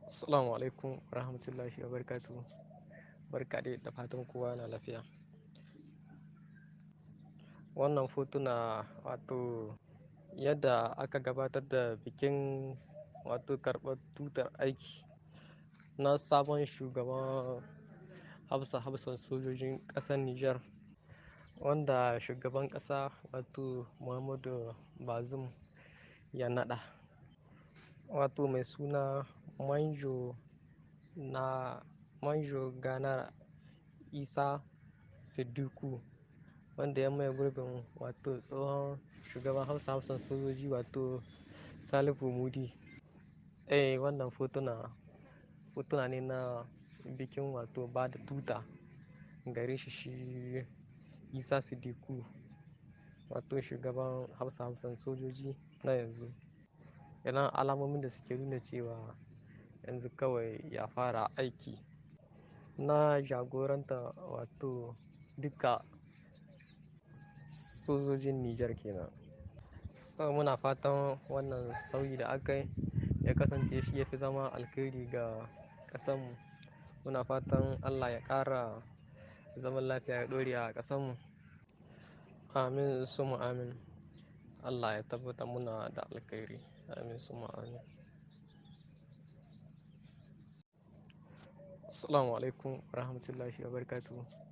Assalamu alaikum warahmatullahi wabarakatuh. Barka dai da fatan kowa na lafiya. Wannan fotuna wato yadda aka gabatar da bikin wato karɓar tutar aiki na sabon shugaban hafsan sojojin ƙasar Nijar, wanda shugaban ƙasa wato Muhammadu Bazum ya naɗa. Wato mai suna Manjo Ganar Isa Siddiku, wanda ya maye gurbin wato tsohon shugaban hafsan sojoji wato Salifu Mudi. Wannan fotuna ne na bikin wato ba da tuta gare shi Isa Siddiku, wato shugaban hafsan sojoji na yanzu. Yana alamomin da suke nuna cewa yanzu kawai ya fara aiki na jagoranta wato duka sojojin Nijar kenan. Muna fatan wannan sauyi da aka yi ya kasance shi ya fi zama alkhairi ga ƙasanmu. Muna fatan Allah ya ƙara zaman lafiya ya ɗore a ƙasanmu. Amin summa amin. Allah ya tabbatar muna da alkhairi. Amin summa amin. Assalamu alaikum warahmatullahi wabarakatuh.